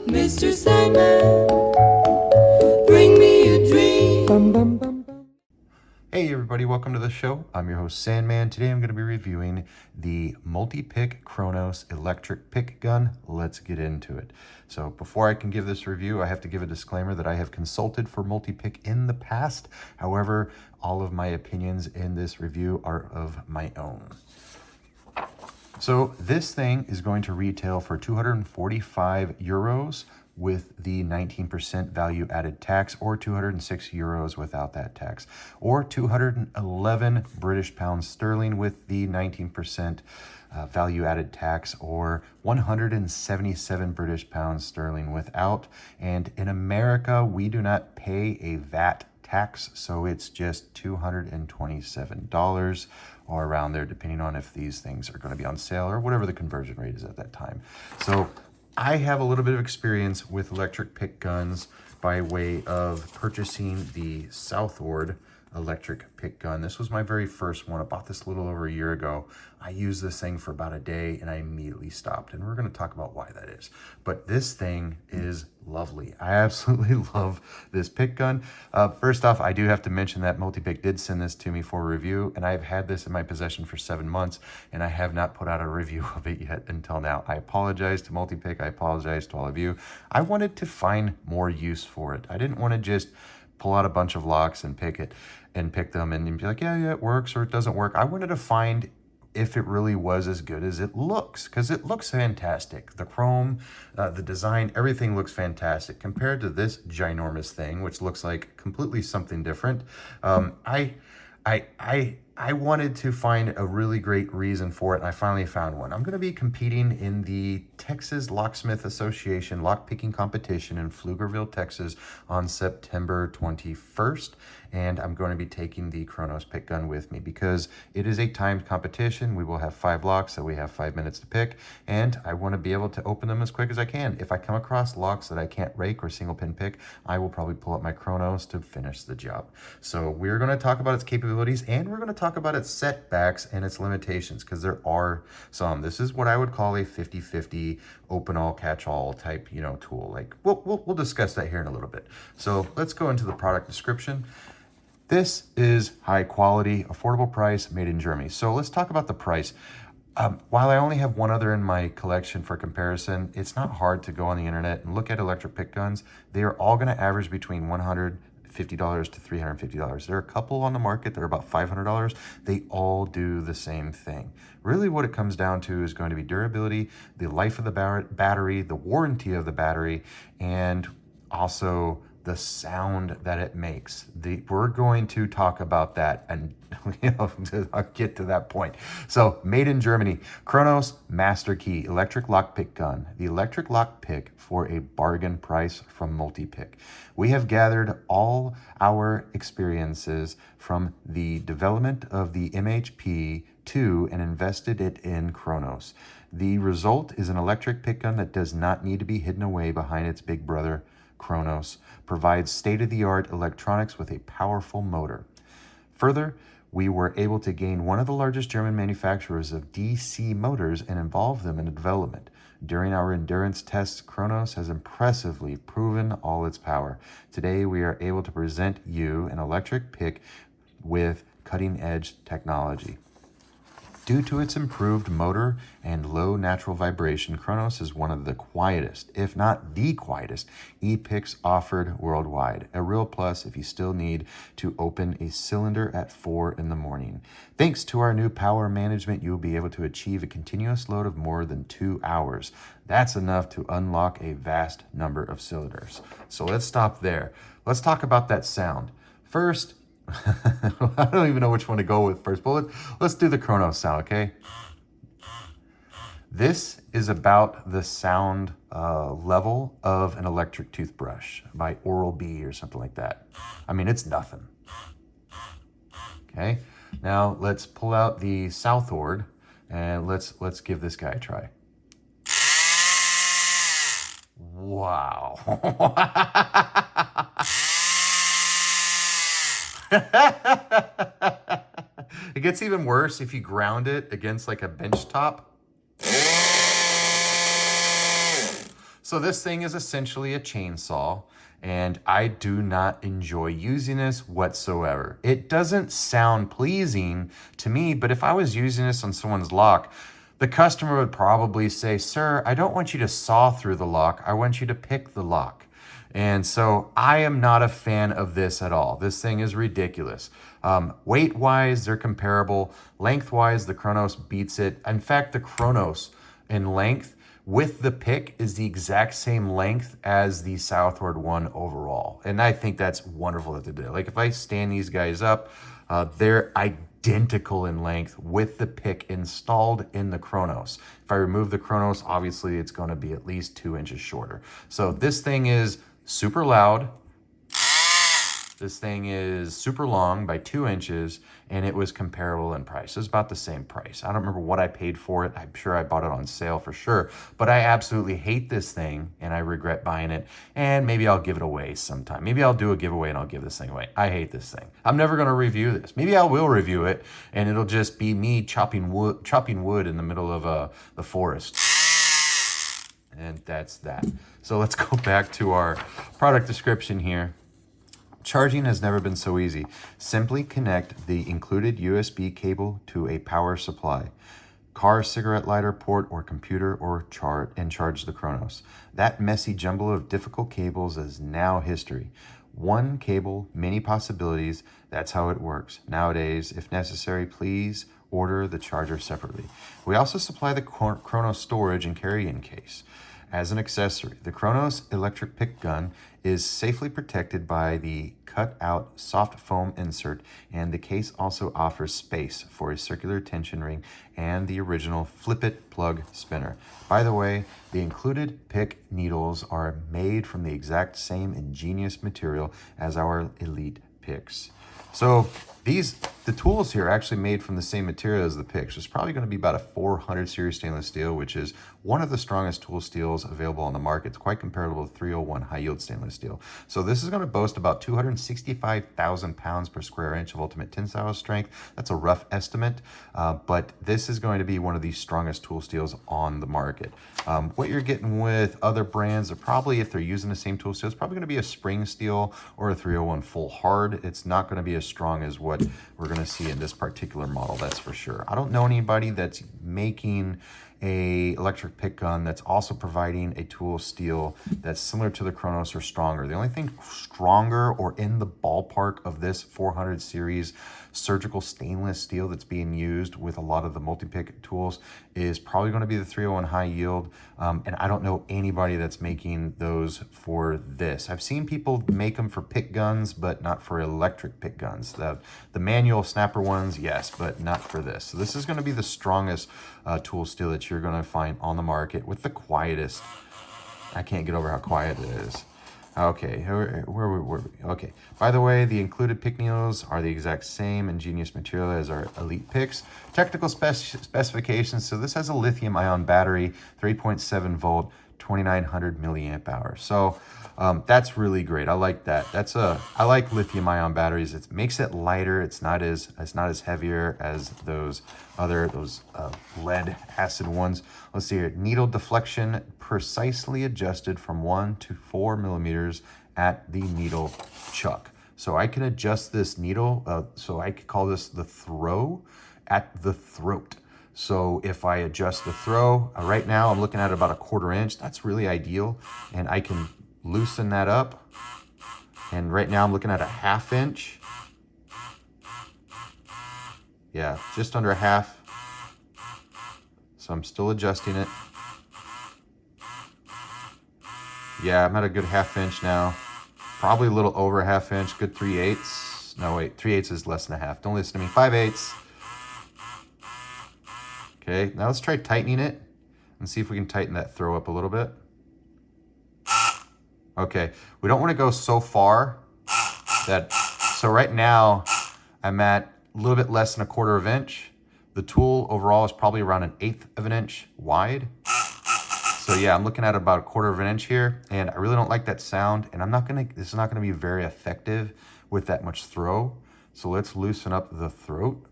Mr. Sandman, bring me a dream. Hey everybody, welcome to the show. I'm your host Sandman. Today I'm going to be reviewing the Multipick Kronos electric pick gun. Let's get into it. So before I can give this review, I have to give a disclaimer that I have consulted for Multipick in the past. However, all of my opinions in this review are of my own. So this thing is going to retail for 245 euros with the 19% value added tax, or 206 euros without that tax, or 211 British pounds sterling with the 19% value added tax, or 177 British pounds sterling without. And in America, we do not pay a VAT tax, so it's just $227 or around there, depending on if these things are going to be on sale or whatever the conversion rate is at that time. So I have a little bit of experience with electric pick guns by way of purchasing the Southward electric pick gun. This was my very first one. I bought this a little over a year ago. I used this thing for about a day and I immediately stopped, and we're going to talk about why that is. But this thing is lovely. I absolutely love this pick gun. First off, I do have to mention that Multipick did send this to me for review, and I've had this in my possession for 7 months, and I have not put out a review of it yet until now. I apologize to Multipick. I apologize to all of you. I wanted to find more use for it. I didn't want to just pull out a bunch of locks and pick them and be like, yeah, it works or it doesn't work. I wanted to find if it really was as good as it looks, because it looks fantastic. The chrome, the design, everything looks fantastic compared to this ginormous thing, which looks like completely something different. I wanted to find a really great reason for it, and I finally found one. I'm going to be competing in the Texas Locksmith Association lockpicking competition in Pflugerville, Texas on September 21st, and I'm going to be taking the Kronos pick gun with me because it is a timed competition. We will have 5 locks, so we have 5 minutes to pick, and I want to be able to open them as quick as I can. If I come across locks that I can't rake or single pin pick, I will probably pull up my Kronos to finish the job. So we're going to talk about its capabilities, and we're going to talk about its setbacks and its limitations, because there are some. This is what I would call a 50-50 open all catch all type, tool. Like we'll discuss that here in a little bit. So let's go into the product description. This is high quality, affordable price, made in Germany. So let's talk about the price. While I only have one other in my collection for comparison, it's not hard to go on the internet and look at electric pick guns. They are all going to average between $150 to $350. There are a couple on the market that are about $500. They all do the same thing. Really what it comes down to is going to be durability, the life of the battery, the warranty of the battery, and also the sound that it makes. We're going to talk about that, and I'll get to that point. So, made in Germany, Kronos Master Key electric lockpick gun. The electric lockpick for a bargain price from Multipick. We have gathered all our experiences from the development of the MHP2 and invested it in Kronos. The result is an electric pick gun that does not need to be hidden away behind its big brother. Kronos provides state-of-the-art electronics with a powerful motor. Further, we were able to gain one of the largest German manufacturers of DC motors and involve them in development. During our endurance tests, Kronos has impressively proven all its power. Today, we are able to present you an electric pick with cutting-edge technology. Due to its improved motor and low natural vibration, Kronos is one of the quietest, if not the quietest, e-picks offered worldwide. A real plus if you still need to open a cylinder at 4 in the morning. Thanks to our new power management, you will be able to achieve a continuous load of more than 2 hours. That's enough to unlock a vast number of cylinders. So let's stop there. Let's talk about that sound. First, I don't even know which one to go with first, but let's do the Kronos sound, okay? This is about the sound level of an electric toothbrush by Oral-B or something like that. I mean, it's nothing. Okay, now let's pull out the Southward and let's give this guy a try. Wow. It gets even worse if you ground it against like a bench top. So this thing is essentially a chainsaw, and I do not enjoy using this whatsoever. It doesn't sound pleasing to me, but if I was using this on someone's lock, the customer would probably say, "Sir, I don't want you to saw through the lock. I want you to pick the lock." And so I am not a fan of this at all. This thing is ridiculous. Weight-wise, they're comparable. Length-wise, the Kronos beats it. In fact, the Kronos in length with the pick is the exact same length as the Southward one overall. And I think that's wonderful that they did it. Like if I stand these guys up, they're identical in length with the pick installed in the Kronos. If I remove the Kronos, obviously it's going to be at least 2 inches shorter. So this thing is super loud. This thing is super long by 2 inches, and it was comparable in price. It was about the same price. I don't remember what I paid for it. I'm sure I bought it on sale for sure, but I absolutely hate this thing, and I regret buying it, and maybe I'll give it away sometime. Maybe I'll do a giveaway and I'll give this thing away. I hate this thing. I'm never gonna review this. Maybe I will review it, and it'll just be me chopping wood in the middle of the forest. And that's that. So let's go back to our product description here. Charging has never been so easy. Simply connect the included USB cable to a power supply, car cigarette lighter port, or computer, or charge the Kronos. That messy jumble of difficult cables is now history. One cable, many possibilities. That's how it works. Nowadays, if necessary, please order the charger separately. We also supply the Kronos storage and carry-in case. As an accessory, the Kronos electric pick gun is safely protected by the cut-out soft foam insert, and the case also offers space for a circular tension ring and the original flip-it plug spinner. The way, the included pick needles are made from the exact same ingenious material as our elite picks. So the tools here are actually made from the same material as the picks. It's probably going to be about a 400 series stainless steel, which is one of the strongest tool steels available on the market. It's quite comparable to 301 high yield stainless steel. So this is going to boast about 265,000 pounds per square inch of ultimate tensile strength. That's a rough estimate, but this is going to be one of the strongest tool steels on the market. What you're getting with other brands are probably, if they're using the same tool steel, it's probably going to be a spring steel or a 301 full hard. It's not going to be as strong as what we're going to see in this particular model, that's for sure. I don't know anybody that's making a electric pick gun that's also providing a tool steel that's similar to the Kronos or stronger. The only thing stronger or in the ballpark of this 400 series surgical stainless steel that's being used with a lot of the multi-pick tools is probably going to be the 301 high yield, and I don't know anybody that's making those for this. I've seen people make them for pick guns, but not for electric pick guns. The manual snapper ones, yes, but not for this. So this is going to be the strongest tool steel that you're going to find on the market with the quietest. I can't get over how quiet it is. Okay, where were we? Okay, by the way, the included pick needles are the exact same ingenious material as our elite picks. Technical specifications, so this has a lithium ion battery, 3.7 volt, 2900 milliamp hours. So that's really great. I like that. I like lithium ion batteries. It makes it lighter. It's not as heavier as those lead acid ones. Let's see here. Needle deflection precisely adjusted from 1 to 4 millimeters at the needle chuck. So I can adjust this needle. So I could call this the throw at the throat. So if I adjust the throw, right now I'm looking at about a 1/4 inch. That's really ideal. And I can loosen that up. And right now I'm looking at a 1/2 inch. Yeah, just under a half. So I'm still adjusting it. Yeah, I'm at a good 1/2 inch now. Probably a little over a 1/2 inch, good 3/8. No, wait, 3/8 is less than a half. Don't listen to me, 5/8. Okay, now let's try tightening it and see if we can tighten that throw up a little bit. Okay, we don't want to go so far so right now I'm at a little bit less than a 1/4 inch. The tool overall is probably around 1/8 of an inch wide. So yeah, I'm looking at about a 1/4 inch here, and I really don't like that sound, and this is not gonna be very effective with that much throw. So let's loosen up the throat.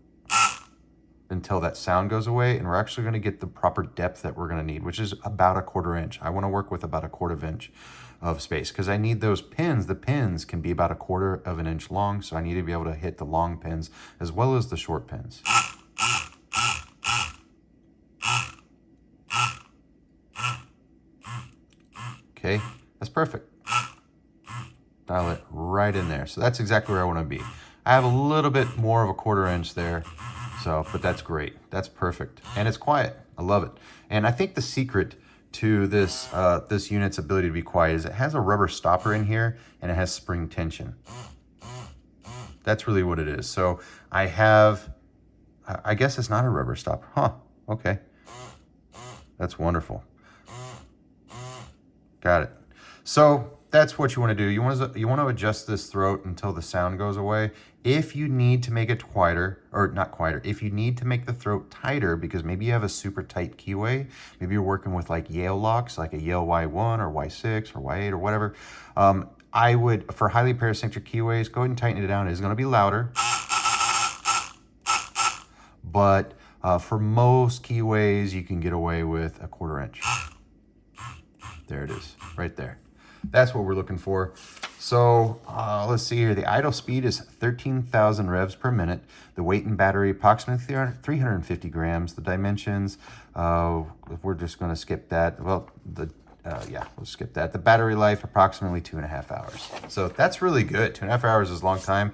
until that sound goes away, and we're actually going to get the proper depth that we're going to need, which is about 1/4 inch. I want to work with about 1/4 inch of space because I need those pins. The pins can be about 1/4 inch long, so I need to be able to hit the long pins as well as the short pins. Okay, that's perfect. Dial it right in there. So that's exactly where I want to be. I have a little bit more of 1/4 inch there, so, but that's great. That's perfect. And it's quiet. I love it. And I think the secret to this this unit's ability to be quiet is it has a rubber stopper in here and it has spring tension. That's really what it is. So I have, I guess it's not a rubber stopper. Huh, okay. That's wonderful. Got it. So that's what you want to do. You want to adjust this throat until the sound goes away. If you need to make it quieter, or not quieter, if you need to make the throat tighter because maybe you have a super tight keyway, maybe you're working with like Yale locks, like a Yale Y1 or Y6 or Y8 or whatever, I would, for highly paracentric keyways, go ahead and tighten it down. It's going to be louder. But for most keyways, you can get away with 1/4 inch. There it is, right there. That's what we're looking for. So let's see here. The idle speed is 13,000 revs per minute. The weight and battery approximately 350 grams. The dimensions, we're just going to skip that. Well, yeah, we'll skip that. The battery life, approximately 2.5 hours. So that's really good. 2.5 hours is a long time.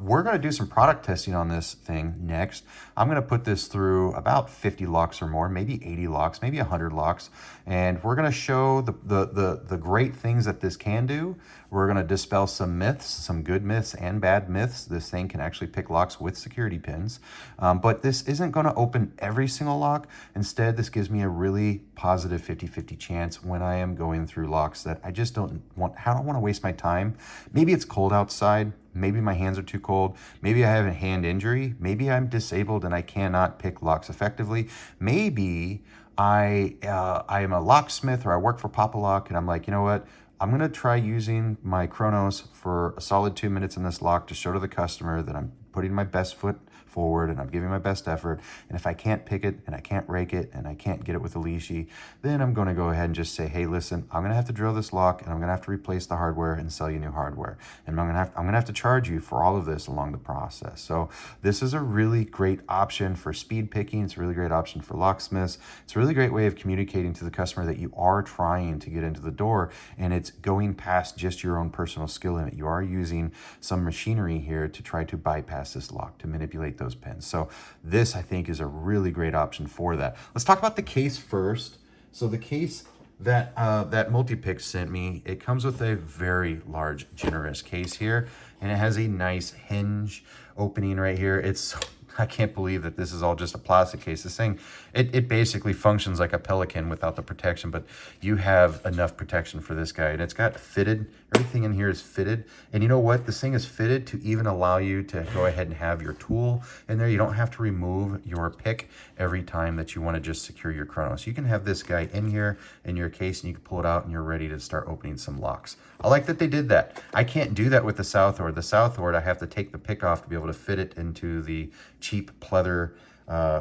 We're going to do some product testing on this thing next. I'm going to put this through about 50 locks or more, maybe 80 locks, maybe 100 locks. And we're going to show the great things that this can do. We're going to dispel some myths, some good myths and bad myths. This thing can actually pick locks with security pins. But this isn't going to open every single lock. Instead, this gives me a really positive 50-50 chance when I am going through locks that I just don't want to waste my time. Maybe it's cold outside. Maybe my hands are too cold. Maybe I have a hand injury. Maybe I'm disabled and I cannot pick locks effectively. Maybe I am a locksmith or I work for Papa Lock and I'm like, you know what? I'm going to try using my Kronos for a solid 2 minutes in this lock to show to the customer that I'm putting my best foot forward and I'm giving my best effort. And if I can't pick it and I can't rake it and I can't get it with a leashy, then I'm going to go ahead and just say, hey, listen, I'm going to have to drill this lock and I'm going to have to replace the hardware and sell you new hardware. And I'm going to have to charge you for all of this along the process. So this is a really great option for speed picking. It's a really great option for locksmiths. It's a really great way of communicating to the customer that you are trying to get into the door and it's going past just your own personal skill limit. You are using some machinery here to try to bypass this lock, to manipulate those pins. So this, I think, is a really great option for that. Let's talk about the case first. So the case that that Multipick sent me, it comes with a very large, generous case here, and it has a nice hinge opening right here. It's I can't believe that this is all just a plastic case. This thing, it basically functions like a Pelican without the protection, but you have enough protection for this guy. And it's got fitted, everything in here is fitted. And you know what? This thing is fitted to even allow you to go ahead and have your tool in there. You don't have to remove your pick every time that you want to just secure your Kronos. You can have this guy in here in your case and you can pull it out and you're ready to start opening some locks. I like that they did that. I can't do that with the Southward. The Southward, I have to take the pick off to be able to fit it into the cheap pleather,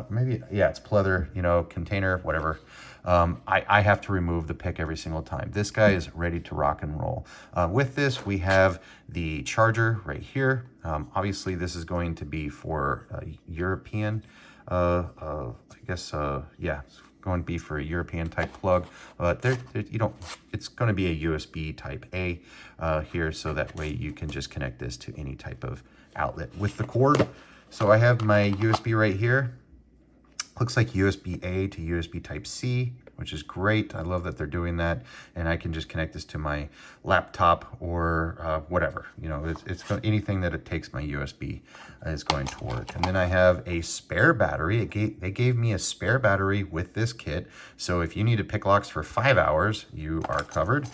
maybe, yeah, it's pleather, you know, container, whatever. I have to remove the pick every single time. This guy is ready to rock and roll. With this, we have the charger right here. Obviously, this is going to be for European, I guess, yeah, it's going to be for a European type plug. But it's going to be a USB type A here, so that way you can just connect this to any type of outlet with the cord. So I have my USB right here. Looks like USB A to USB type C, which is great. I love that they're doing that. And I can just connect this to my laptop or whatever. You know, anything that it takes my USB is going to work. And then I have a spare battery. They gave me a spare battery with this kit. So if you need to pick locks for 5 hours, you are covered.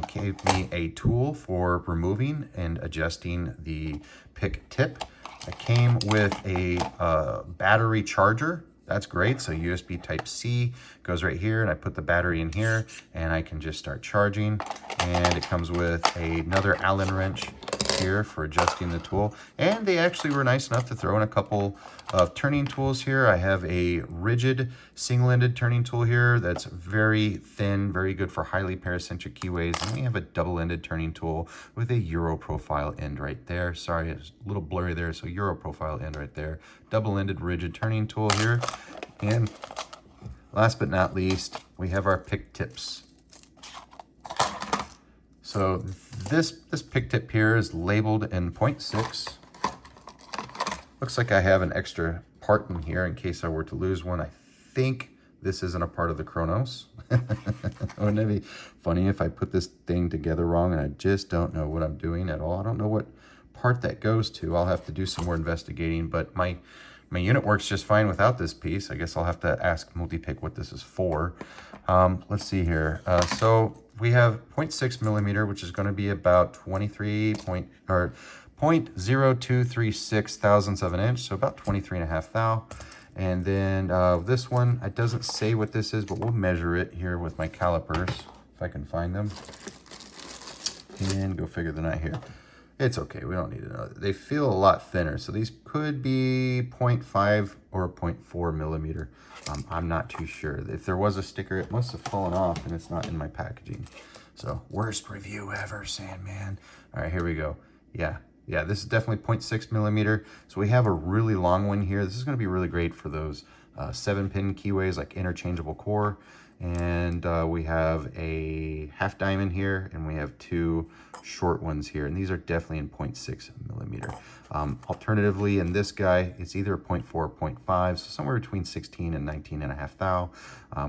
Gave me a tool for removing and adjusting the pick tip. It came with a battery charger. That's great. So USB type C goes right here and I put the battery in here and I can just start charging. And it comes with another Allen wrench here for adjusting the tool. And they actually were nice enough to throw in a couple of turning tools here. I have a rigid single-ended turning tool here that's very thin, very good for highly paracentric keyways. And we have a double-ended turning tool with a Euro profile end right there. Sorry, it's a little blurry there, so Euro profile end right there. Double-ended rigid turning tool here. And last but not least, we have our pick tips. So this pick tip here is labeled in 0.6. Looks like I have an extra part in here in case I were to lose one. I think this isn't a part of the Kronos. Wouldn't it be funny if I put this thing together wrong and I just don't know what I'm doing at all? I don't know what part that goes to. I'll have to do some more investigating, but my unit works just fine without this piece. I guess I'll have to ask Multipick what this is for. Let's see here. So we have 0.6 millimeter, which is going to be about 0.0236 thousandths of an inch, so about 23.5 thou. And then this one, it doesn't say what this is, but we'll measure it here with my calipers, if I can find them. And go figure they're not here. It's okay, we don't need to know. They feel a lot thinner, so these could be 0.5 or 0.4 millimeter. I'm not too sure. If there was a sticker, it must have fallen off and it's not in my packaging. So, worst review ever, Sandman. All right, here we go. Yeah, this is definitely 0.6 millimeter. So we have a really long one here. This is gonna be really great for those 7-pin keyways, like interchangeable core. And we have a half diamond here, and we have 2 short ones here, and these are definitely in 0.6 millimeter. Alternatively, in this guy, it's either a 0.4 or 0.5, so somewhere between 16 and 19.5 thou.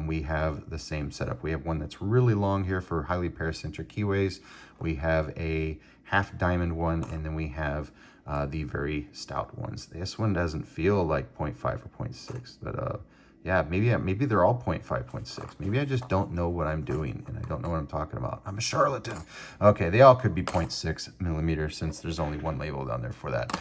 We have the same setup. We have one that's really long here for highly paracentric keyways. We have a half diamond one, and then we have the very stout ones. This one doesn't feel like 0.5 or 0.6, but yeah, maybe they're all 0.5, 0.6. Maybe I just don't know what I'm doing and I don't know what I'm talking about. I'm a charlatan. Okay, they all could be 0.6 millimeter since there's only one label down there for that.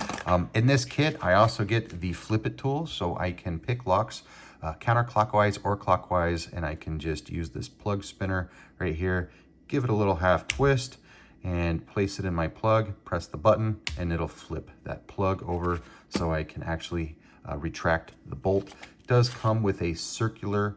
In this kit, I also get the flip it tool, so I can pick locks counterclockwise or clockwise, and I can just use this plug spinner right here, give it a little half twist, and place it in my plug, press the button, and it'll flip that plug over so I can actually retract the bolt. It does come with a circular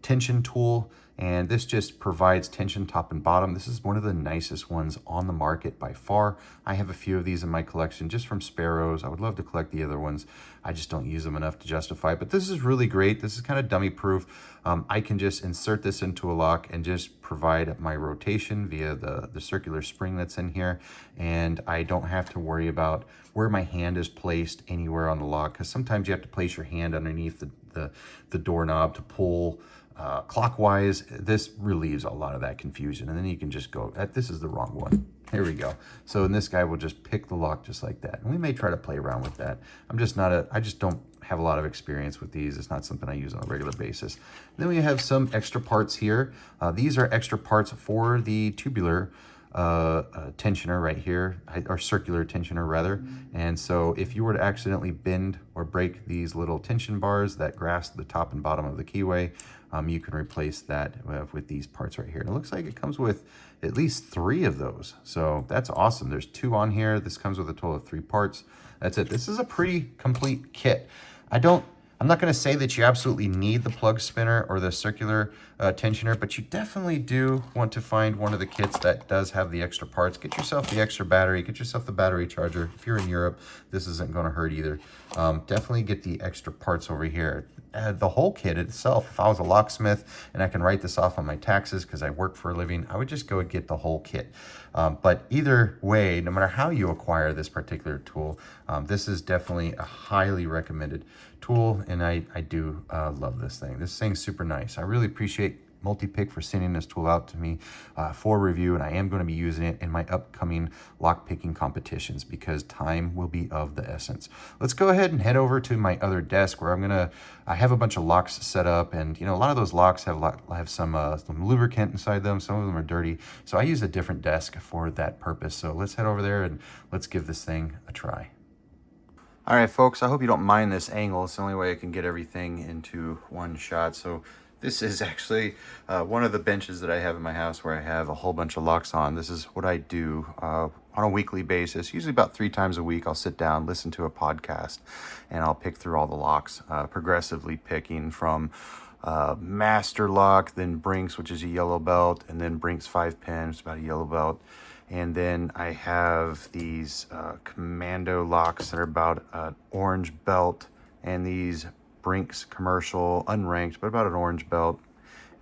tension tool, and this just provides tension top and bottom. This is one of the nicest ones on the market by far. I have a few of these in my collection just from Sparrows. I would love to collect the other ones. I just don't use them enough to justify, but this is really great. This is kind of dummy proof. I can just insert this into a lock and just provide my rotation via the circular spring that's in here, and I don't have to worry about where my hand is placed anywhere on the lock, because sometimes you have to place your hand underneath the doorknob to pull clockwise. This relieves a lot of that confusion, and then you can just go, this is the wrong one. Here we go. So in this guy, we'll just pick the lock just like that, and we may try to play around with that. I just don't have a lot of experience with these. It's not something I use on a regular basis. Then we have some extra parts here. These are extra parts for the tubular tensioner right here, or circular tensioner rather. And so if you were to accidentally bend or break these little tension bars that grasp the top and bottom of the keyway, you can replace that with these parts right here. And it looks like it comes with at least 3 of those. So that's awesome. There's 2 on here. This comes with a total of 3 parts. That's it. This is a pretty complete kit. I'm not going to say that you absolutely need the plug spinner or the circular tensioner, but you definitely do want to find one of the kits that does have the extra parts. Get yourself the extra battery, get yourself the battery charger. If you're in Europe, this isn't going to hurt either. Definitely get the extra parts over here. The whole kit itself, if I was a locksmith and I can write this off on my taxes because I work for a living, I would just go and get the whole kit. But either way, no matter how you acquire this particular tool, this is definitely a highly recommended tool, and I do love this thing. This thing's super nice. I really appreciate Multipick for sending this tool out to me for review, and I am going to be using it in my upcoming lockpicking competitions because time will be of the essence. Let's go ahead and head over to my other desk where I have a bunch of locks set up, and a lot of those locks have some lubricant inside them. Some of them are dirty, so I use a different desk for that purpose. So let's head over there and let's give this thing a try. All right, folks, I hope you don't mind this angle. It's the only way I can get everything into one shot. So this is actually one of the benches that I have in my house where I have a whole bunch of locks on. This is what I do on a weekly basis. Usually about 3 times a week, I'll sit down, listen to a podcast, and I'll pick through all the locks, progressively picking from Master Lock, then Brinks, which is a yellow belt, and then Brinks 5-pin, which is about a yellow belt. And then I have these commando locks that are about an orange belt, and these Brinks commercial, unranked, but about an orange belt.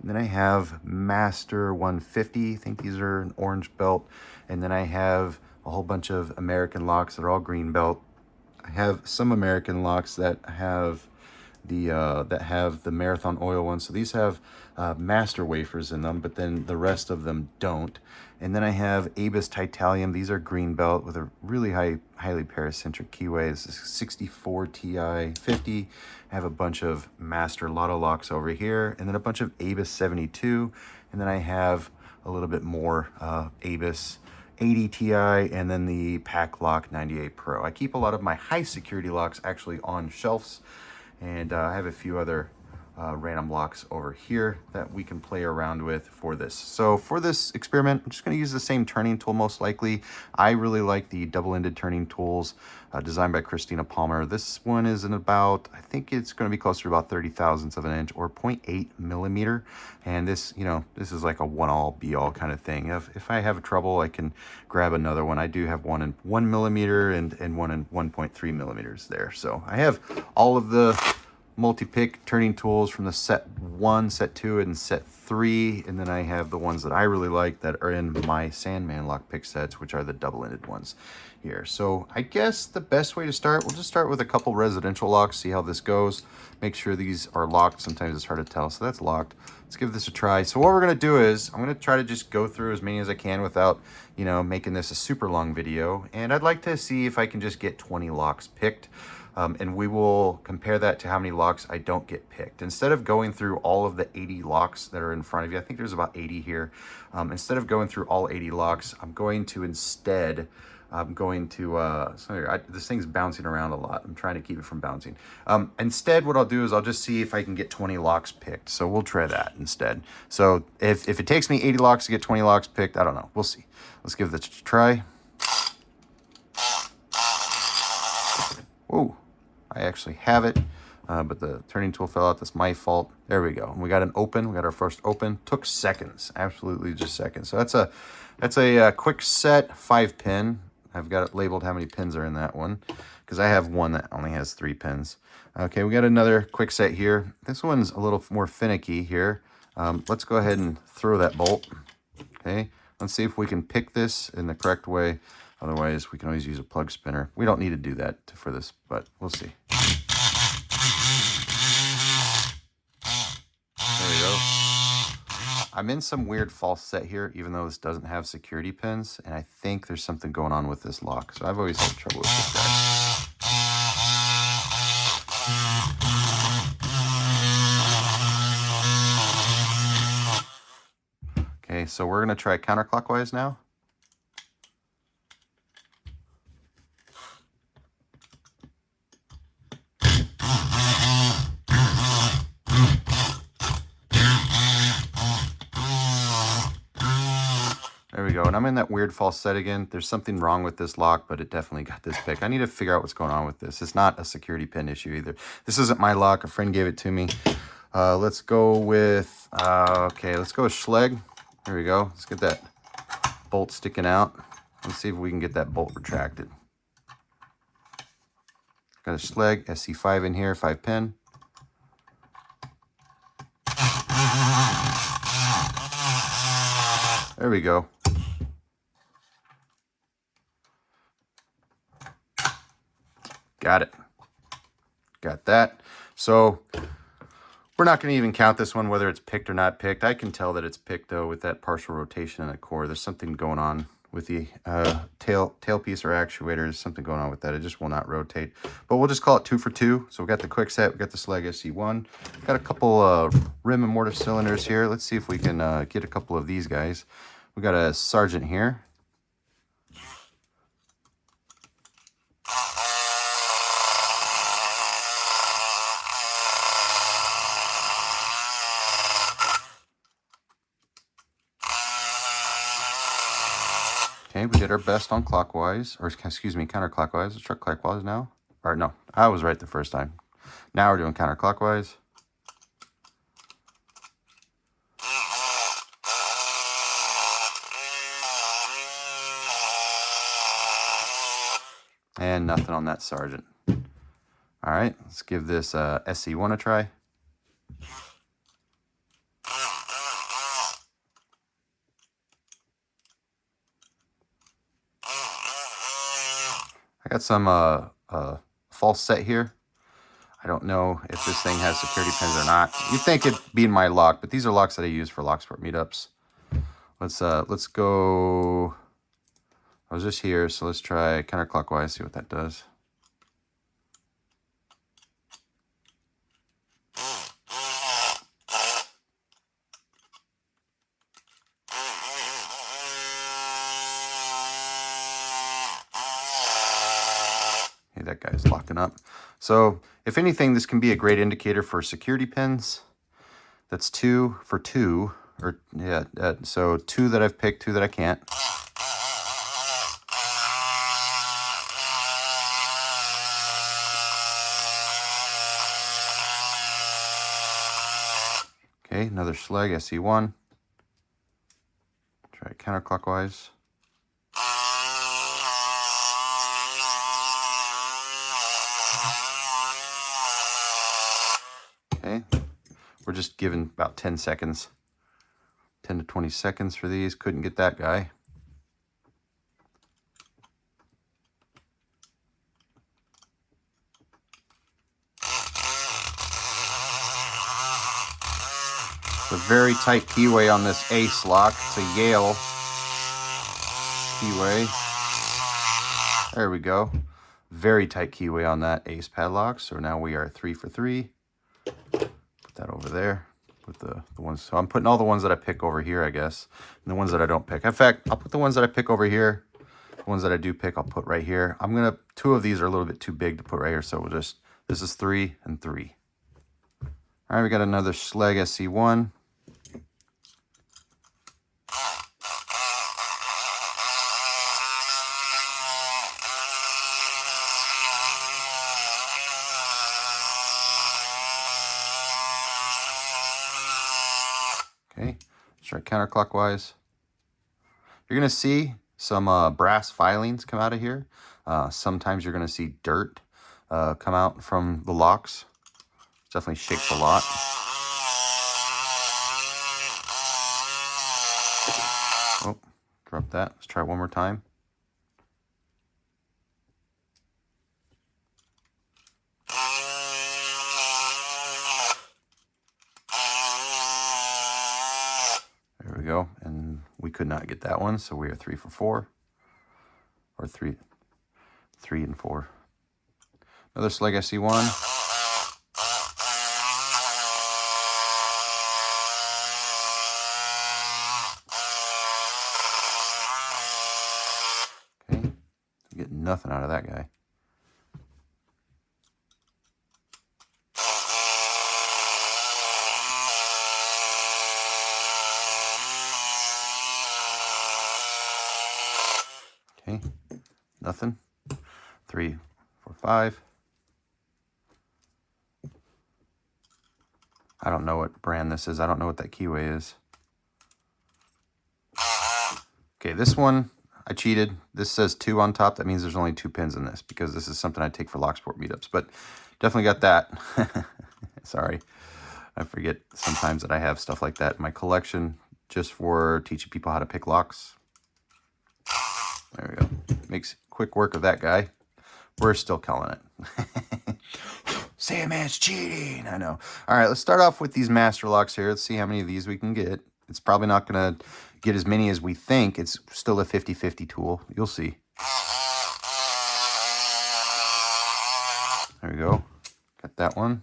And then I have Master 150, I think these are an orange belt. And then I have a whole bunch of American locks that are all green belt. I have some American locks that have the marathon oil ones. So these have master wafers in them, but then the rest of them don't. And then I have Abus Titanium. These are green belt with a really highly paracentric keyway. This is 64 Ti 50. I have a bunch of master lotto locks over here, and then a bunch of Abus 72. And then I have a little bit more Abus 80 Ti, and then the Pack Lock 98 Pro. I keep a lot of my high security locks actually on shelves, and I have a few other random locks over here that we can play around with for this. So for this experiment, I'm just going to use the same turning tool most likely. I really like the double-ended turning tools designed by Christina Palmer. This one is in about, I think it's going to be closer to about 30 thousandths of an inch, or 0.8 millimeter. And this, you know, this is like a one-all be-all kind of thing. If I have trouble, I can grab another one. I do have one in 1 millimeter and one in 1.3 millimeters there. So I have all of the multi-pick turning tools from the set 1, set 2, and set 3, and then I have the ones that I really like that are in my Sandman lockpick sets, which are the double-ended ones here. So I guess the best way to start, we'll just start with a couple residential locks, see how this goes. Make sure these are locked. Sometimes it's hard to tell, so that's locked. Let's give this a try. So what we're going to do is I'm going to try to just go through as many as I can without, you know, making this a super long video, and I'd like to see if I can just get 20 locks picked. And we will compare that to how many locks I don't get picked. Instead of going through all of the 80 locks that are in front of you, I think there's about 80 here. Instead of going through all 80 locks, I'm going to instead, sorry, this thing's bouncing around a lot. I'm trying to keep it from bouncing. Instead, what I'll do is I'll just see if I can get 20 locks picked. So we'll try that instead. So if it takes me 80 locks to get 20 locks picked, I don't know. We'll see. Let's give this a try. Whoa. I actually have it, but the turning tool fell out. That's my fault. There we go. And we got an open. We got our first open. Took seconds, absolutely just seconds. So that's a quick set 5-pin. I've got it labeled how many pins are in that one, because I have one that only has 3 pins. Okay, we got another quick set here. This one's a little more finicky here. Let's go ahead and throw that bolt. Okay, let's see if we can pick this in the correct way. Otherwise, we can always use a plug spinner. We don't need to do that for this, but we'll see. There we go. I'm in some weird false set here, even though this doesn't have security pins, and I think there's something going on with this lock. So I've always had trouble with this guy. Okay, so we're gonna try counterclockwise now. There we go, and I'm in that weird false set again. There's something wrong with this lock, but it definitely got this pick. I need to figure out what's going on with this. It's not a security pin issue either. This isn't my lock. A friend gave it to me. Let's go with, okay, let's go with Schleg. There we go. Let's get that bolt sticking out. Let's see if we can get that bolt retracted. Got a Schleg SC5 in here, 5-pin. There we go. Got it. Got that. So we're not going to even count this one, whether it's picked or not picked. I can tell that it's picked, though, with that partial rotation in the core. There's something going on with the tailpiece or actuator. There's something going on with that. It just will not rotate. But we'll just call it 2 for 2. So we got the quick set. We got the Schleg SC1. Got a couple rim and mortar cylinders here. Let's see if we can get a couple of these guys. We got a Sergeant here. Okay, we did our best on clockwise, or excuse me, counterclockwise. Let's try clockwise now. Or no, I was right the first time. Now we're doing counterclockwise. And nothing on that sergeant. All right, let's give this SC1 a try. I got some false set here. I don't know if this thing has security pins or not. You'd think it'd be in my lock, but these are locks that I use for locksport meetups. Let's go. I was just here, so let's try counterclockwise, see what that does. Hey, that guy's locking up. So if anything, this can be a great indicator for security pins. That's 2 for 2, or yeah, so 2 that I've picked, 2 that I can't. Okay, another Schleg SC1. Try it counterclockwise. Okay, we're just giving about 10 seconds, 10 to 20 seconds for these. Couldn't get that guy. It's a very tight keyway on this Ace lock. It's a Yale keyway. There we go. Very tight keyway on that Ace padlock. So now we are 3 for 3. Put that over there. Put the ones. So I'm putting all the ones that I pick over here, I guess. And the ones that I don't pick. In fact, I'll put the ones that I pick over here. The ones that I do pick, I'll put right here. I'm gonna. 2 of these are a little bit too big to put right here, so we'll just. This is 3 and 3. All right, we got another Schleg SC1. Okay, let's try counterclockwise. You're going to see some brass filings come out of here. Sometimes you're going to see dirt come out from the locks. It definitely shakes a lot. Oh, drop that. Let's try it one more time. There we go, and we could not get that one, so we are 3 for 4, or 3 and 4. Another Schleg SC1. Okay, get nothing out of that guy. Okay, nothing. 3, 4, 5. I don't know what brand this is. I don't know what that keyway is. Okay, this one, I cheated. This says 2 on top. That means there's only 2 pins in this because this is something I take for locksport meetups. But definitely got that. Sorry. I forget sometimes that I have stuff like that in my collection just for teaching people how to pick locks. There we go. Makes quick work of that guy. We're still calling it. Sandman's cheating. I know. All right, let's start off with these master locks here. Let's see how many of these we can get. It's probably not going to get as many as we think. It's still a 50-50 tool. You'll see. There we go. Got that one.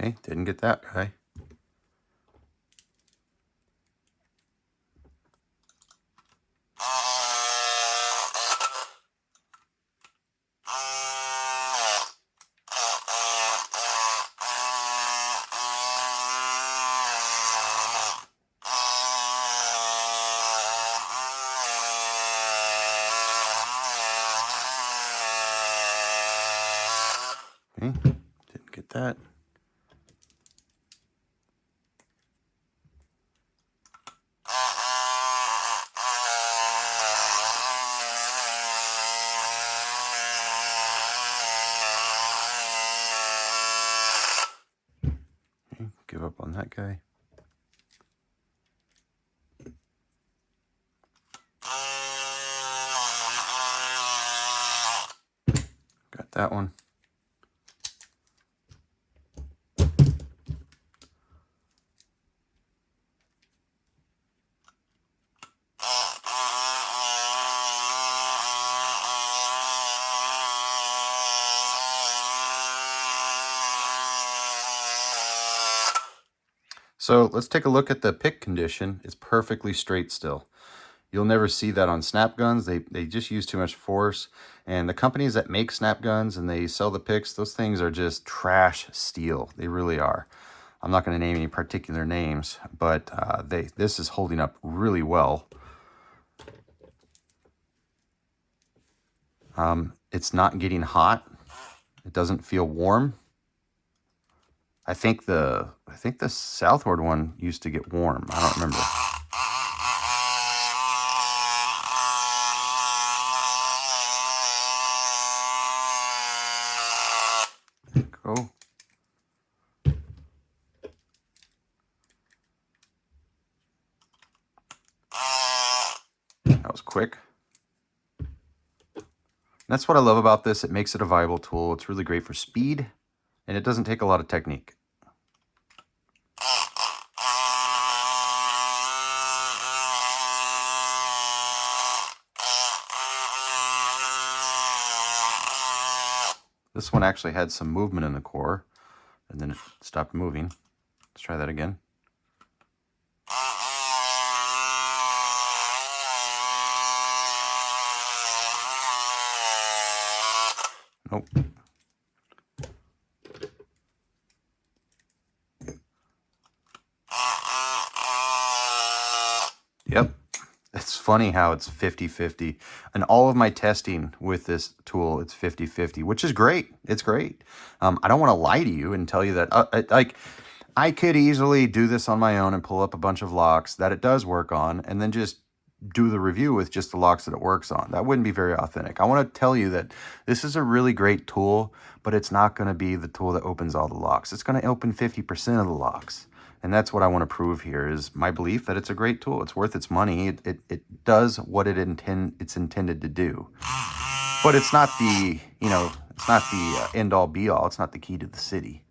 Okay, didn't get that guy. Okay, didn't get that. Okay, give up on that guy. Got that one. So let's take a look at the pick condition. It's perfectly straight still. You'll never see that on snap guns. They just use too much force. And the companies that make snap guns and they sell the picks, those things are just trash steel. They really are. I'm not going to name any particular names, but this is holding up really well. It's not getting hot. It doesn't feel warm. I think the southward one used to get warm. I don't remember. Go. That was quick. That's what I love about this. It makes it a viable tool. It's really great for speed, and it doesn't take a lot of technique. This one actually had some movement in the core, and then it stopped moving. Let's try that again. Nope. Yep. It's funny how it's 50-50. And all of my testing with this tool, it's 50-50, which is great. It's great. I don't want to lie to you and tell you that, I could easily do this on my own and pull up a bunch of locks that it does work on and then just do the review with just the locks that it works on. That wouldn't be very authentic. I want to tell you that this is a really great tool, but it's not going to be the tool that opens all the locks. It's going to open 50% of the locks. And that's what I want to prove here is my belief that it's a great tool. It's worth its money. It does what it's intended to do. But it's not the, it's not the end all be all. It's not the key to the city.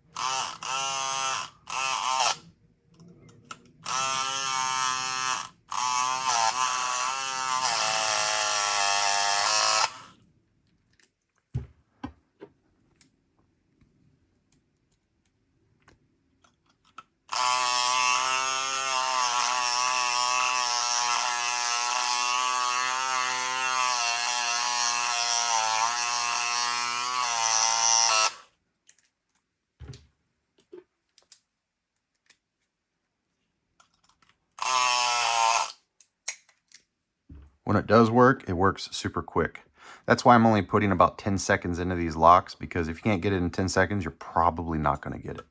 When it does work, it works super quick. That's why I'm only putting about 10 seconds into these locks, because if you can't get it in 10 seconds, you're probably not going to get it.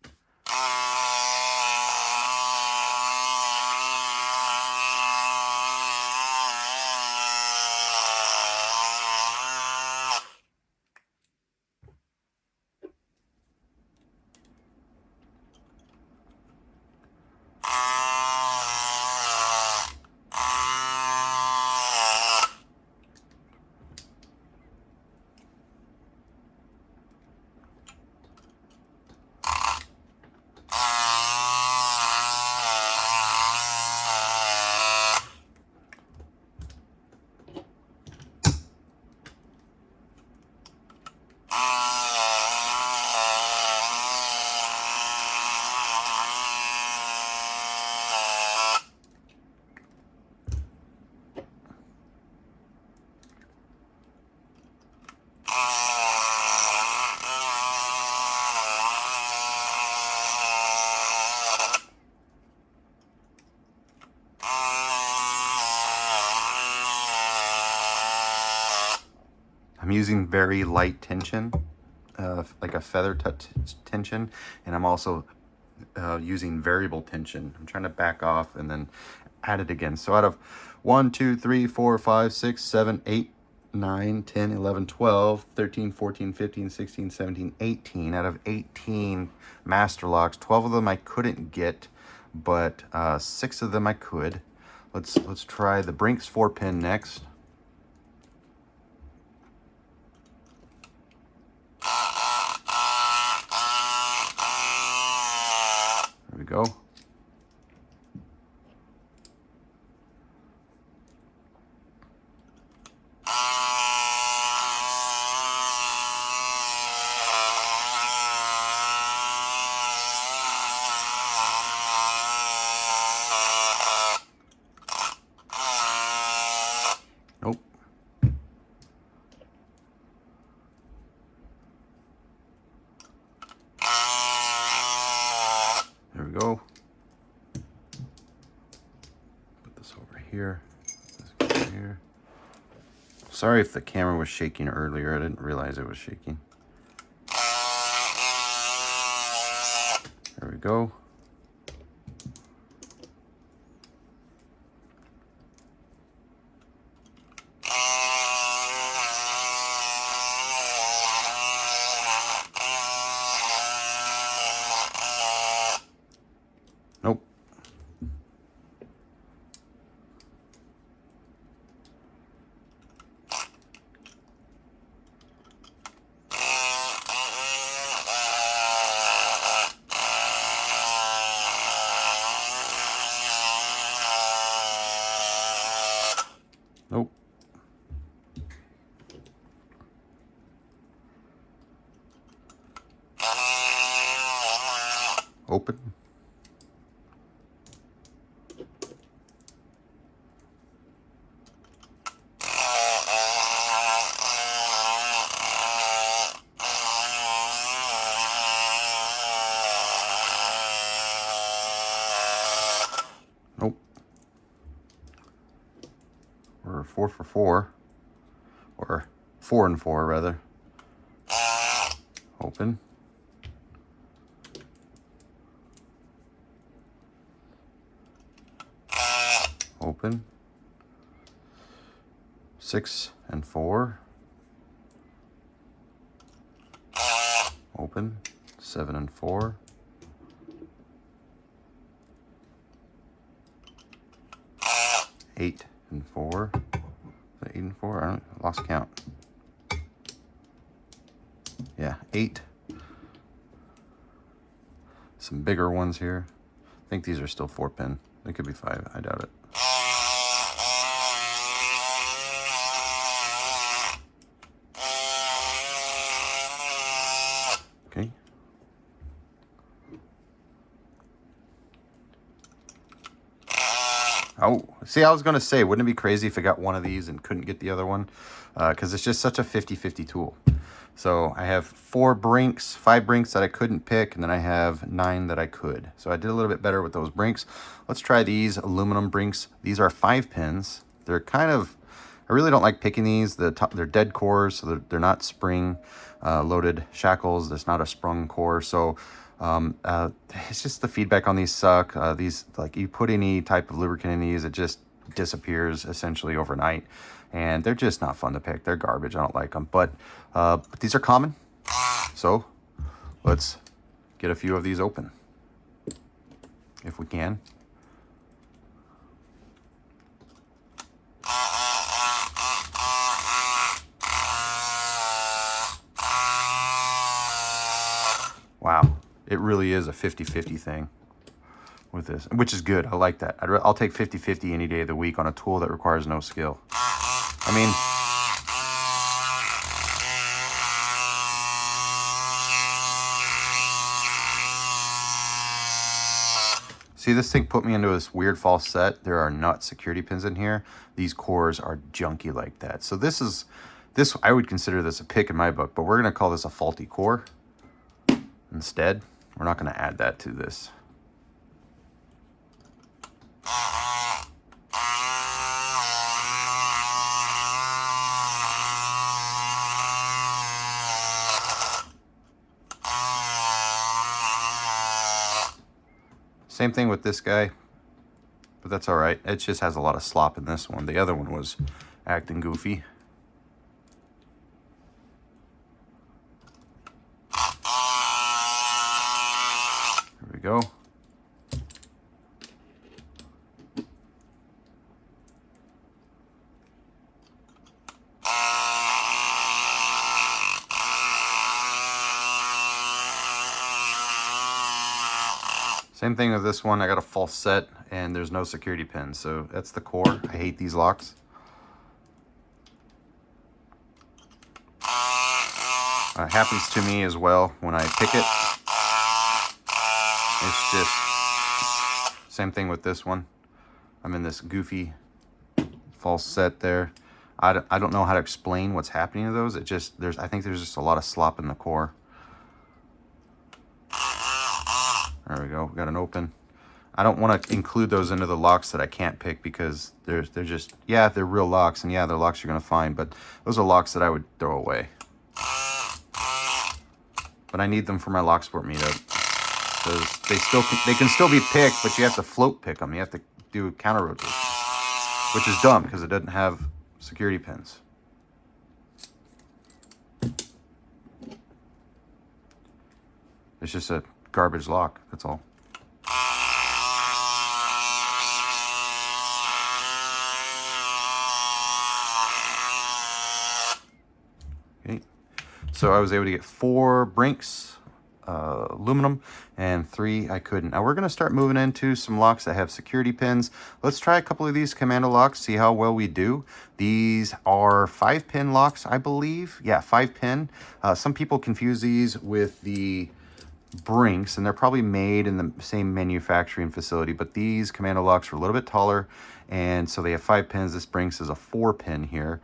I'm using very light tension, like a feather touch tension, and I'm also using variable tension. I'm trying to back off and then add it again. So out of 1, 2, 3, 4, 5, 6, 7, 8, 9, 10, 11, 12, 13, 14, 15, 16, 17, 18. Out of 18 master locks, 12 of them I couldn't get, but 6 of them I could. Let's try the Brinks 4-pin next. There we go. Nope. There we go. Put this over here. This goes here. Sorry if the camera was shaking earlier. I didn't realize it was shaking. There we go. Nope. Nope. Open. Nope. We're 4 for 4, or 4 and 4 rather. Open. Open. 6 and 4. Open. 7 and 4. Eight and 4. Is that 8 and 4? I lost count. Yeah, 8. Some bigger ones here. I think these are still 4-pin. They could be 5. I doubt it. Okay. Oh, see, I was going to say, wouldn't it be crazy if I got one of these and couldn't get the other one? Because it's just such a 50-50 tool. So I have 5 brinks that I couldn't pick, and then I have 9 that I could. So I did a little bit better with those brinks. Let's try these aluminum brinks. These are 5 pins. They're kind of, I really don't like picking these. They're dead cores, so they're not spring loaded shackles. There's not a sprung core. So it's just the feedback on these suck. These, like, you put any type of lubricant in these, it just disappears essentially overnight. And they're just not fun to pick. They're garbage. I don't like them. But these are common. So let's get a few of these open, if we can. Wow. It really is a 50-50 thing with this, which is good. I like that. I'll take 50-50 any day of the week on a tool that requires no skill. I mean, see, this thing put me into this weird false set. There are not security pins in here. These cores are junky like that. So this I would consider this a pick in my book, but we're going to call this a faulty core instead. We're not going to add that to this. Same thing with this guy, but that's all right. It just has a lot of slop in this one. The other one was acting goofy. There we go. Same thing with this one. I got a false set and there's no security pin. So that's the core. I hate these locks. It happens to me as well when I pick it. It's just same thing with this one. I'm in this goofy false set there. I don't know how to explain what's happening to those. It just, I think there's just a lot of slop in the core. There we go, we got an open. I don't want to include those into the locks that I can't pick because they're just, yeah, they're real locks, and yeah, they're locks you're going to find, but those are locks that I would throw away. But I need them for my locksport meetup. Because they can still be picked, but you have to float pick them. You have to do counter rotation, which is dumb because it doesn't have security pins. It's just a garbage lock, that's all. Okay, so I was able to get 4 Brinks aluminum and 3 I couldn't. Now we're going to start moving into some locks that have security pins. Let's try a couple of these commando locks, see how well we do. These are 5-pin locks, I believe. Yeah, 5-pin. Some people confuse these with the Brinks, and they're probably made in the same manufacturing facility, but these commando locks are a little bit taller, and so they have 5 pins. This Brinks is a 4-pin here.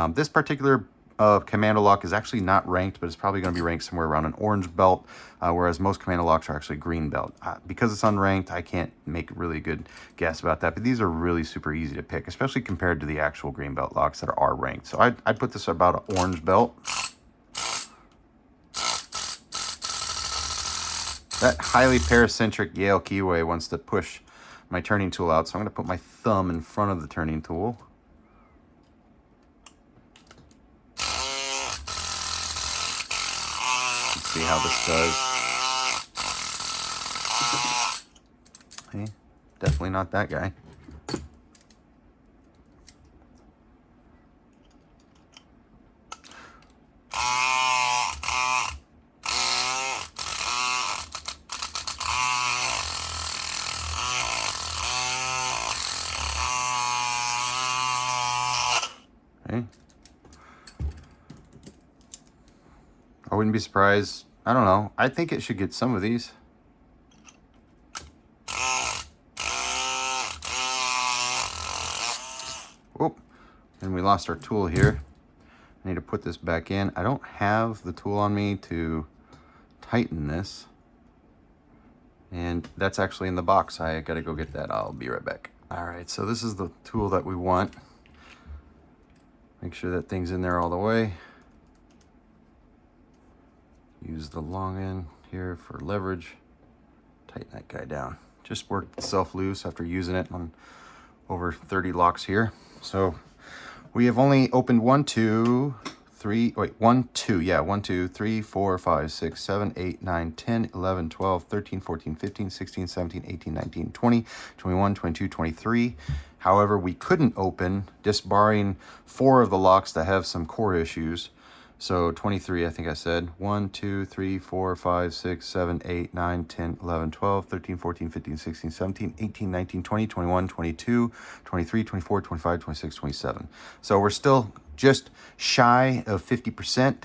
This particular commando lock is actually not ranked, but it's probably going to be ranked somewhere around an orange belt, whereas most commando locks are actually green belt. Because it's unranked, I can't make a really good guess about that, but these are really super easy to pick, especially compared to the actual green belt locks that are ranked. So I'd put this about an orange belt. That highly paracentric Yale keyway wants to push my turning tool out, so I'm going to put my thumb in front of the turning tool. Let's see how this does. Okay, definitely not that guy. I wouldn't be surprised. I don't know. I think it should get some of these. Whoop. And we lost our tool here. I need to put this back in. I don't have the tool on me to tighten this. And that's actually in the box. I gotta go get that. I'll be right back. All right, so this is the tool that we want. Make sure that thing's in there all the way. Use the long end here for leverage. Tighten that guy down. Just worked itself loose after using it on over 30 locks here. So we have only opened 1, 2, 3, wait, 1, 2, yeah, 1, 2, 3, 4, 5, 6, 7, 8, 9, 10, 11, 12, 13, 14, 15, 16, 17, 18, 19, 20, 21, 22, 23. However, we couldn't open, just barring 4 of the locks that have some core issues. So 23, I think I said. 1, 2, 3, 4, 5, 6, 7, 8, 9, 10, 11, 12, 13, 14, 15, 16, 17, 18, 19, 20, 21, 22, 23, 24, 25, 26, 27. So we're still just shy of 50%.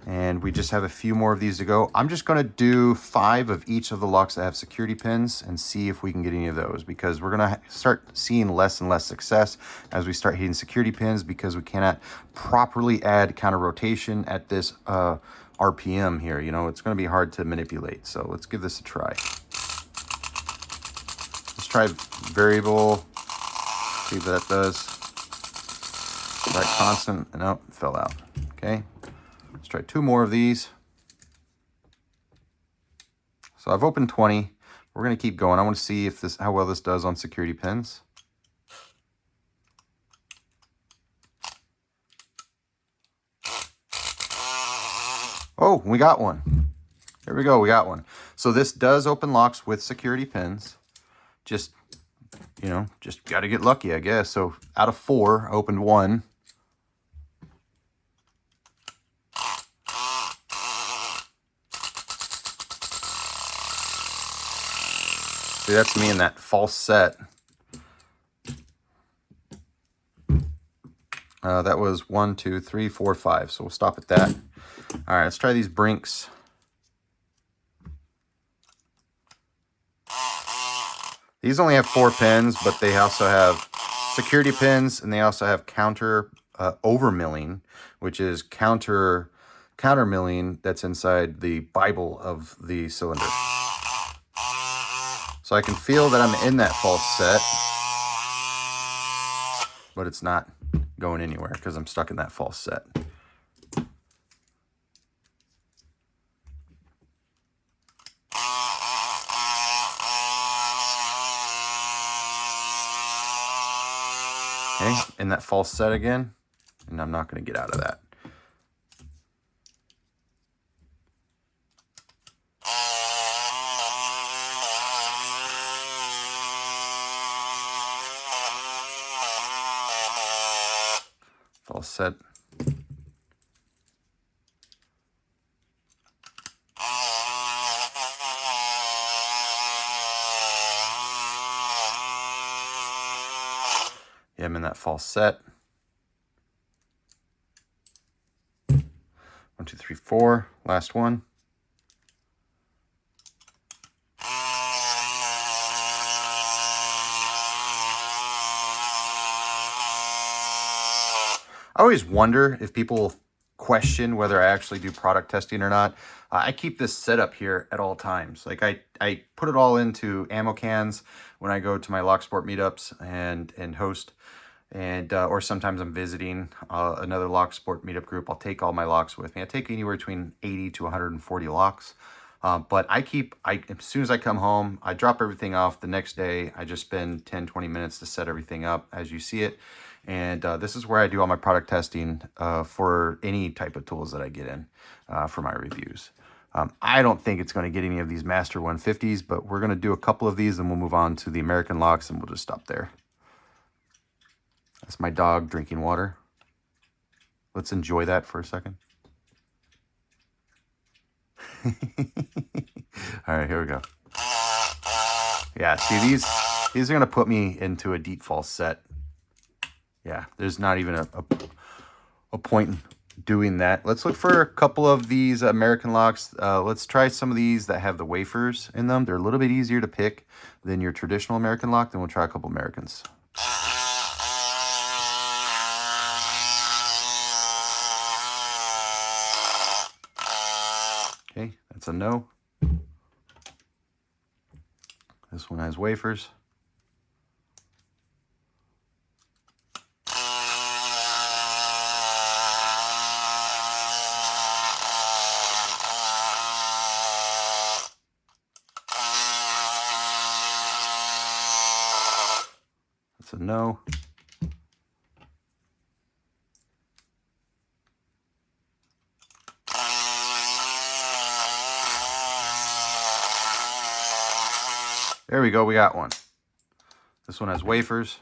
And we just have a few more of these to go. I'm just going to do 5 of each of the locks that have security pins and see if we can get any of those, because we're going to start seeing less and less success as we start hitting security pins, because we cannot properly add counter rotation at this RPM here. You know, it's going to be hard to manipulate. So let's give this a try. Let's try variable. See what that does. Right, constant. Nope, fell out. Okay. Let's try 2 more of these. So I've opened 20. We're we're going to keep going. I want to see if how well this does on security pins. Oh, we got one. There we go, we got one. So this does open locks with security pins. Just, you know, just got to get lucky, I guess. So out of 4, I opened 1. See, that's me in that false set. That was 1, 2, 3, 4, 5. So we'll stop at that. All right, let's try these brinks. These only have 4 pins, but they also have security pins, and they also have counter over milling, which is counter milling that's inside the Bible of the cylinder. So I can feel that I'm in that false set, but it's not going anywhere because I'm stuck in that false set. Okay, in that false set again, and I'm not going to get out of that. False set. Yeah, I'm in that false set. 1, 2, 3, 4. Last one. I always wonder if people question whether I actually do product testing or not. I keep this set up here at all times. Like I put it all into ammo cans when I go to my locksport meetups and host, and or sometimes I'm visiting another locksport meetup group. I'll take all my locks with me. I take anywhere between 80 to 140 locks. But as soon as I come home, I drop everything off. The next day, I just spend 10, 20 minutes to set everything up as you see it. And this is where I do all my product testing for any type of tools that I get in for my reviews. I don't think it's going to get any of these Master 150s, but we're going to do a couple of these and we'll move on to the American locks and we'll just stop there. That's my dog drinking water. Let's enjoy that for a second. All right, here we go. Yeah, see, these are going to put me into a deep false set. Yeah, there's not even a point in doing that. Let's look for a couple of these American locks. Let's try some of these that have the wafers in them. They're a little bit easier to pick than your traditional American lock. Then we'll try a couple Americans. Okay, that's a no. This one has wafers. That's a no. There we go, we got one. This one has wafers.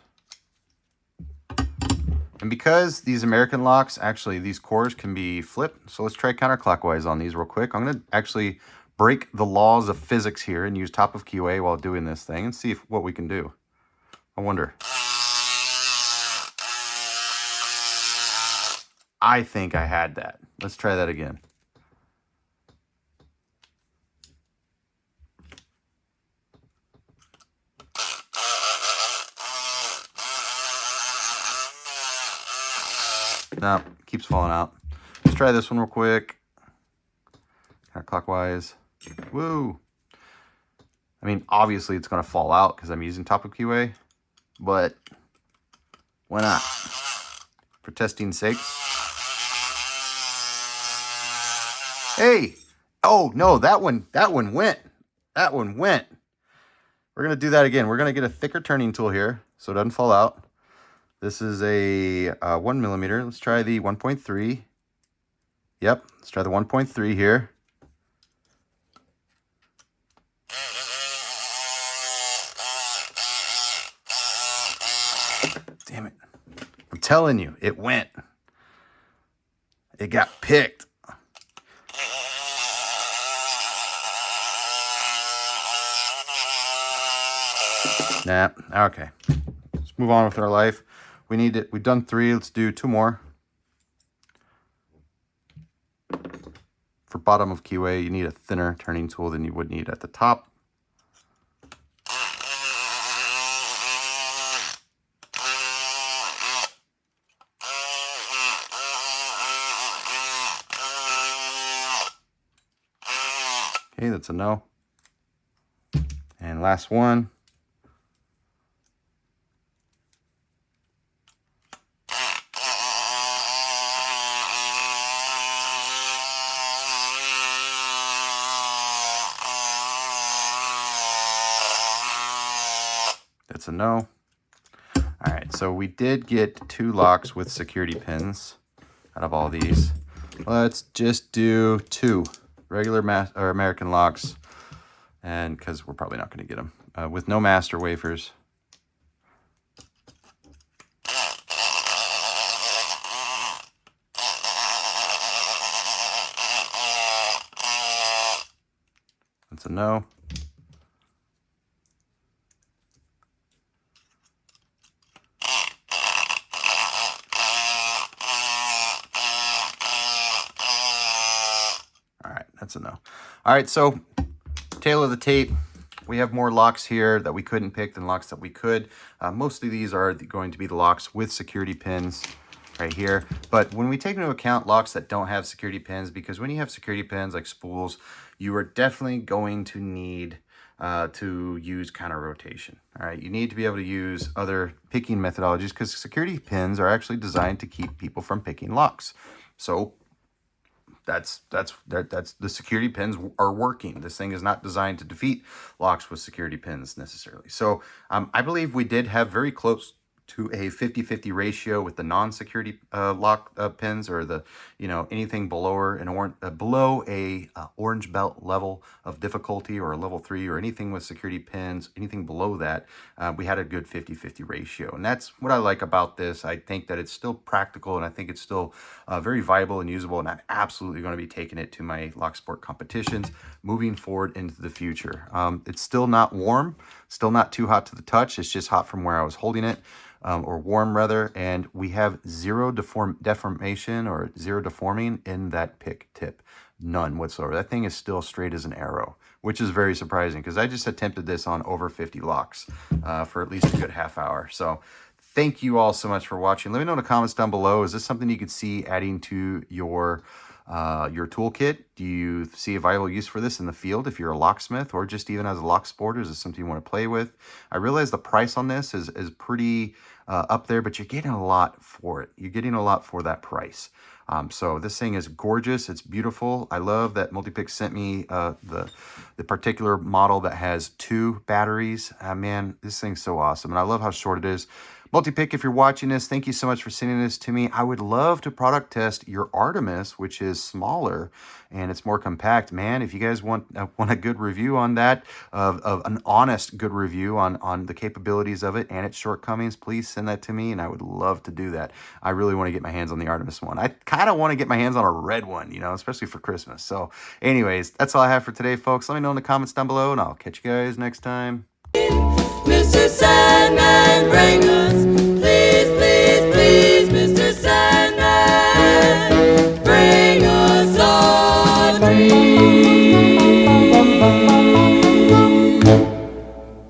And because these American locks, actually these cores can be flipped, so let's try counterclockwise on these real quick. I'm gonna actually break the laws of physics here and use top of QA while doing this thing and see what we can do. I wonder. I think I had that. Let's try that again. No, keeps falling out. Let's try this one real quick. Counterclockwise. Woo! I mean, obviously it's going to fall out because I'm using top of QA, but why not? For testing sake. Hey! Oh, no, that one went. That one went. we're going to do that again. We're going to get a thicker turning tool here so it doesn't fall out. This is a 1 millimeter. Let's try the 1.3. Yep, let's try the 1.3 here. Damn it. I'm telling you, it went. It got picked. Nah, okay. Let's move on with our life. We've done 3, let's do 2 more. For bottom of keyway, you need a thinner turning tool than you would need at the top. Okay, that's a no. And last one. That's a no. All right, so we did get 2 locks with security pins out of all these. Let's just do 2 regular or American locks, and because we're probably not going to get them with no master wafers. That's a no. That's a no. All right, so tail of the tape. We have more locks here that we couldn't pick than locks that we could. Most of these are going to be the locks with security pins right here. But when we take into account locks that don't have security pins, because when you have security pins like spools, you are definitely going to need to use counter rotation. All right, you need to be able to use other picking methodologies because security pins are actually designed to keep people from picking locks. So that's the security pins are working. This thing is not designed to defeat locks with security pins necessarily. So I believe we did have very close to a 50-50 ratio with the non-security lock pins, or the, you know, anything below a orange belt level of difficulty, or a level 3, or anything with security pins, anything below that, we had a good 50-50 ratio. And that's what I like about this. I think that it's still practical, and I think it's still very viable and usable, and I'm absolutely going to be taking it to my locksport competitions moving forward into the future. It's still not warm, still not too hot to the touch. It's just hot from where I was holding it. Or warm rather, and we have zero deformation or zero deforming in that pick tip. None whatsoever. That thing is still straight as an arrow, which is very surprising because I just attempted this on over 50 locks for at least a good half hour. So thank you all so much for watching. Let me know in the comments down below. Is this something you could see adding to your toolkit? Do you see a viable use for this in the field if you're a locksmith, or just even as a lock sporter? Is this something you want to play with? I realize the price on this is pretty up there, but you're getting a lot for it. You're getting a lot for that price. So this thing is gorgeous. It's beautiful. I love that Multipick sent me the particular model that has 2 batteries. Man, this thing's so awesome, and I love how short it is. Multipick, if you're watching this, thank you so much for sending this to me. I would love to product test your Artemis, which is smaller and it's more compact. Man, if you guys want a good review on that, of an honest good review on the capabilities of it and its shortcomings, please send that to me, and I would love to do that. I really want to get my hands on the Artemis one. I kind of want to get my hands on a red one, you know, especially for Christmas. So anyways, that's all I have for today, folks. Let me know in the comments down below, and I'll catch you guys next time. Mr. Sandman.